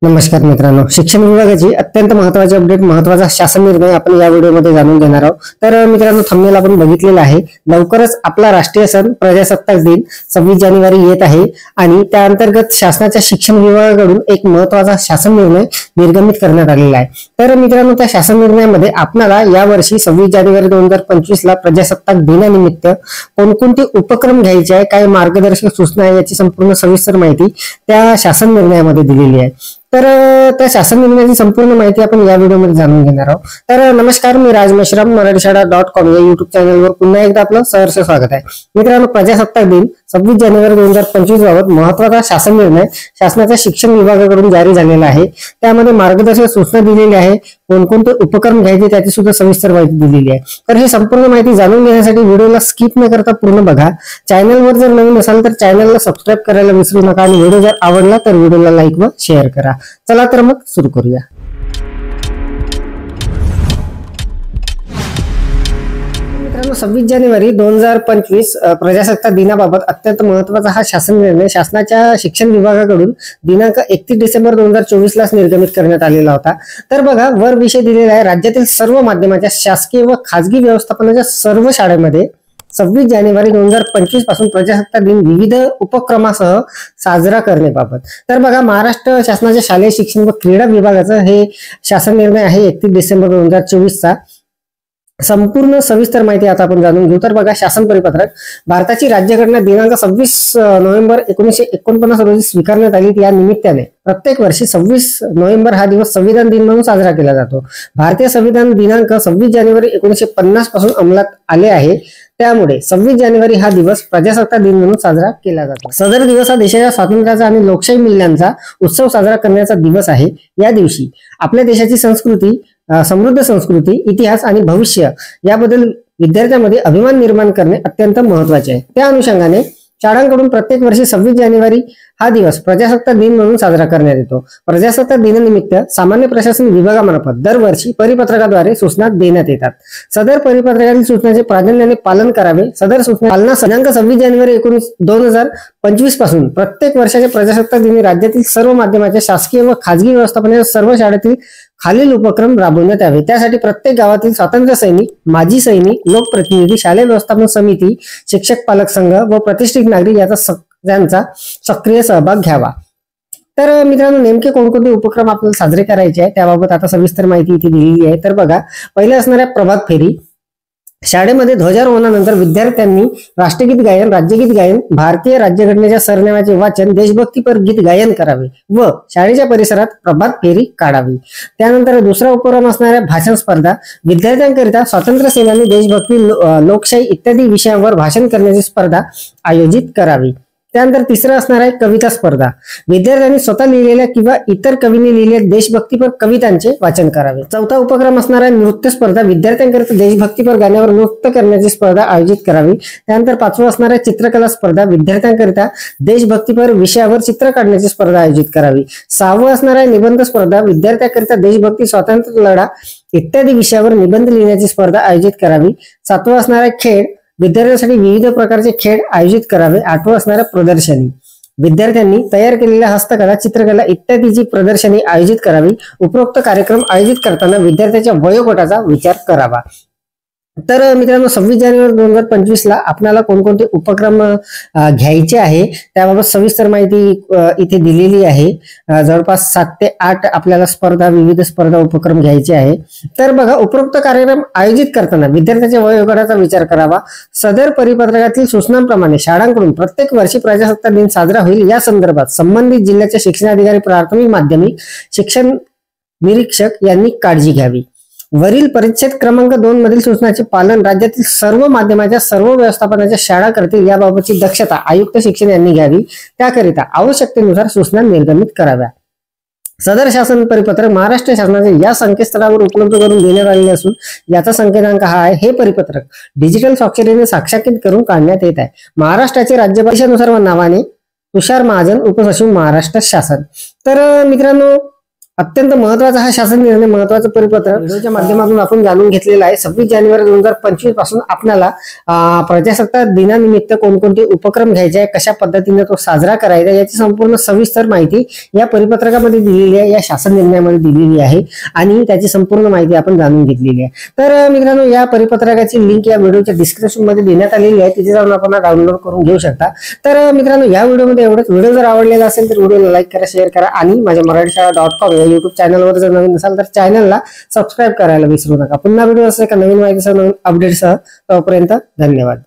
नमस्कार मित्रांनो, शिक्षण विभागाची अत्यंत महत्त्वाची अपडेट, महत्त्वाचा शासन निर्णय आपण या व्हिडिओमध्ये जाणून घेणार आहोत। तर मित्रांनो, थंबनेल आपण बघितलेला आहे। लवकरच आपला राष्ट्रीय सण प्रजासत्ताक दिन 26 जानेवारी येत आहे आणि त्या अंतर्गत शासनाच्या शिक्षण विभागाकडून एक महत्त्वाचा शासन निर्णय निर्गमित करण्यात आलेला आहे। तर मित्रांनो, त्या शासन निर्णयामध्ये आपल्याला यावर्षी 26 जानेवारी 2025 ला प्रजासत्ताक दिनानिमित्त कोणकोणते उपक्रम घ्यायचे आहे, काय मार्गदर्शक सूचना आहे, याची संपूर्ण सविस्तर माहिती त्या शासन निर्णयामध्ये दिलेली आहे। तर त्या शासन निर्णयाची संपूर्ण माहिती आपण या व्हिडिओमध्ये जाणून घेणार आहोत। तर नमस्कार, मी राज मेश्राम, मराठीशाळा.com या युट्यूब चॅनलवर पुन्हा एकदा आपलं सहर्ष स्वागत आहे। मित्रांनो, प्रजासत्ताक दिन 26 जानेवारी 2025 बाबत महत्त्वाचा शासन निर्णय शासनाच्या शिक्षण विभागाकडून जारी झालेला आहे। त्यामध्ये मार्गदर्शक सूचना दिलेली आहे, कोणकोणते उपक्रम घ्यायचे त्याची सुद्धा सविस्तर माहिती दिलेली आहे। तर ही संपूर्ण माहिती जाणून घेण्यासाठी व्हिडिओला स्किप न करता पूर्ण बघा। चॅनलवर जर नवीन असाल तर चॅनलला सबस्क्राईब करायला विसरू नका आणि व्हिडिओ जर आवडला तर व्हिडिओला लाईक व शेअर करा। चला तर मग सुरू करूया। मित्रांनो, 26 जानेवारी 2025 प्रजासत्ताक दिनाबाबत अत्यंत महत्त्वाचा हा शासन निर्णय शासनाच्या शिक्षण विभागाकडून दिनांक 31 डिसेंबर 2024 ला निर्गमित करण्यात आलेला होता। तर बघा, वर विषय दिलेला आहे, राज्यातील सर्व माध्यमाच्या शासकीय व खाजगी व्यवस्थापनाच्या सर्व शाळांमध्ये 26 जानेवारी 2025 पासून प्रजासत्ताक दिन विविध उपक्रमासह साजरा करण्याबाबत। तर बघा, महाराष्ट्र शासनाच्या शालेय शिक्षण व क्रीडा विभागाचं हे शासन निर्णय आहे 31 डिसेंबर 2024 चा। संपूर्ण सविस्तर माहिती आता आपण जाणून घेऊ। तर बघा, शासन परिपत्रक भारताची राज्यघटना दिनांक 26 नोव्हेंबर 1949 रोजी स्वीकारण्यात आली। या निमित्ताने प्रत्येक वर्षी 26 नोव्हेंबर हा दिवस संविधान दिन म्हणून साजरा केला जातो। भारतीय संविधान दिनांक 26 जानेवारी 1950 पासून अंमलात आले आहे। त्यामुळे 26 जानेवारी हा दिवस प्रजासत्ताक दिन म्हणून साजरा केला जातो। सदर दिवस हा देशाच्या स्वातंत्र्याचा आणि लोकशाही मूल्यांचा उत्सव साजरा करण्याचा दिवस आहे। या दिवशी आपल्या देशाची संस्कृती, समृद्ध संस्कृती, इतिहास आणि भविष्य याबद्दल विद्यार्थ्यांमध्ये अभिमान निर्माण करणे अत्यंत महत्त्वाचे आहे। त्या अनुषंगाने शाळांकडून प्रत्येक वर्षी 26 जानेवारी हा दिवस प्रजासत्ताक दिन म्हणून साजरा करण्यात येतो। प्रजासत्ताक दिनानिमित्त सामान्य प्रशासन विभागामार्फत दरवर्षी परिपत्रकाद्वारे सूचना देण्यात येतात। सदर परिपत्रकातील सूचनांचे प्राधान्याने पालन करावे। सदर सूचना पालना दिनांक 26 जानेवारी 2025 पासून प्रत्येक वर्षाच्या प्रजासत्ताक दिनी राज्यातील सर्व माध्यमाच्या शासकीय व खाजगी व्यवस्थापनाच्या सर्व शाळेतील खालील उपक्रम राबवण्यात यावे। त्यासाठी प्रत्येक गावातील स्वातंत्र्य सैनिक, माजी सैनिक, लोकप्रतिनिधी, शालेय व्यवस्थापन समिती, शिक्षक पालक संघ व प्रतिष्ठित नागरिक यांचा सक्रिय सहभाग घ्यावा। तर मित्रांनो, नेमके कोणकोणते उपक्रम आपल्याला साजरे करायचे आहे त्याबाबत आता सविस्तर माहिती इथे दिलेली आहे। तर बघा, पहिले असणार आहे प्रभात फेरी। शाळेमध्ये ध्वजारोहणानंतर विद्यार्थ्यांनी राष्ट्रगीत गायन, राज्यगीत गायन, भारतीय राज्यघटनेच्या सरनाम्याचे वाचन, देशभक्तीपर गीत गायन करावे व शाळेच्या परिसरात प्रभात फेरी काढावी। त्यानंतर दुसरा उपक्रम असणार आहे भाषण स्पर्धा। विद्यार्थ्यांकरिता स्वातंत्र्य सेनानी, देशभक्ती, लोकशाही इत्यादी विषयांवर भाषण करण्याची स्पर्धा आयोजित करावी। त्यानंतर तिसरं असणार आहे कविता स्पर्धा। विद्यार्थ्यांनी स्वतः लिहिलेल्या किंवा इतर कवींनी लिहिलेल्या देशभक्तीपर कवितांचे वाचन करावे। चौथा उपक्रम असणार आहे नृत्य स्पर्धा। विद्यार्थ्यांकरिता देशभक्तीपर गाण्यावर नृत्य करण्याची स्पर्धा आयोजित करावी। त्यानंतर पाचवं असणार आहे चित्रकला स्पर्धा। विद्यार्थ्यांकरिता देशभक्तीपर विषयावर चित्र काढण्याची स्पर्धा आयोजित करावी। सहावं असणार आहे निबंध स्पर्धा। विद्यार्थ्यांकरिता देशभक्ती, स्वातंत्र्य लढा इत्यादी विषयावर निबंध लिहिण्याची स्पर्धा आयोजित करावी। सातवं असणार आहे खेळ। विद्यार्थ्यांसाठी विविध प्रकारचे खेळ आयोजित करावे। आठवं असणारे प्रदर्शनी। विद्यार्थ्यांनी तयार केलेल्या हस्तकला, चित्रकला इत्यादीची प्रदर्शनी आयोजित करावी। उपरोक्त कार्यक्रम आयोजित करताना विद्यार्थ्यांच्या वयोगटाचा विचार करावा। तर मित्रांनो, 26 जानेवारी 2025 ला आपल्याला कोणकोणते उपक्रम घ्यायचे आहे त्याबाबत सविस्तर माहिती इथे दिलेली आहे। जवळपास 7 ते 8 आपल्याला विविध स्पर्धा उपक्रम घ्यायचे आहे। तर बघा, उपरोक्त कार्यक्रम आयोजित करताना विद्यार्थ्यांच्या वयोगटाचा विचार करावा। सदर परिपत्रकातील सूचनांप्रमाणे शाळांकडून प्रत्येक वर्षी प्रजासत्ताक दिन साजरा होईल या संदर्भात संबंधित जिल्ह्याचे शिक्षणाधिकारी, प्राथमिक माध्यमिक शिक्षण निरीक्षक यांनी काळजी घ्यावी। वरील परिच्छेद क्रमांक 2 मधील सूचनाचे पालन राज्यातील सर्व माध्यमाच्या सर्व व्यवस्थापनाच्या शाळा करतील याबाबतची दक्षता आयुक्त शिक्षण यांनी घ्यावी। त्याकरिता आवश्यकतेनुसार सूचना निर्गमित कराव्या। सदर शासन परिपत्रक महाराष्ट्र शासनाच्या या संकेतस्थळावर उपलब्ध करून देण्यात आलेले असून याचा संकेतांक हा आहे। हे परिपत्रक डिजिटल स्वाक्षरीने साक्षांकित करून काढण्यात येत आहे। महाराष्ट्राचे राज्यपालानुसार व नावाने तुषार महाजन, उपसचिव, महाराष्ट्र शासन। तर मित्रांनो, अत्यंत महत्वाचा हा शासन निर्णय, महत्वाचं परिपत्र व्हिडिओच्या माध्यमातून आपण जाणून घेतलेला आहे. 26 जानेवारी 2025 पासून आपल्याला प्रजासत्ताक दिनानिमित्त कोणकोणते उपक्रम घ्यायचे, कशा पद्धतीने तो साजरा करायचा, याची संपूर्ण सविस्तर माहिती या परिपत्रकामध्ये दिलेली आहे, या शासन निर्णयामध्ये दिलेली आहे आणि त्याची संपूर्ण माहिती आपण जाणून घेतलेली आहे. तर मित्रांनो, या परिपत्रकाची लिंक या व्हिडिओच्या डिस्क्रिप्शन मध्ये देण्यात आलेली आहे, तिथे जाऊन आपण डाउनलोड करून घेऊ शकता. तर मित्रांनो, या व्हिडिओमध्ये एवढंच. व्हिडिओ जर आवडलेला असेल तर व्हिडिओला लाईक करा, शेअर करा आणि माझ्या मराठीशाळा.com युट्यूब चॅनलवर जर नवीन असाल तर चॅनलला सबस्क्राईब करायला विसरू नका. पुन्हा व्हिडिओ असे एका नवीन माहितीसह, नवीन अपडेटसह. तोपर्यंत धन्यवाद.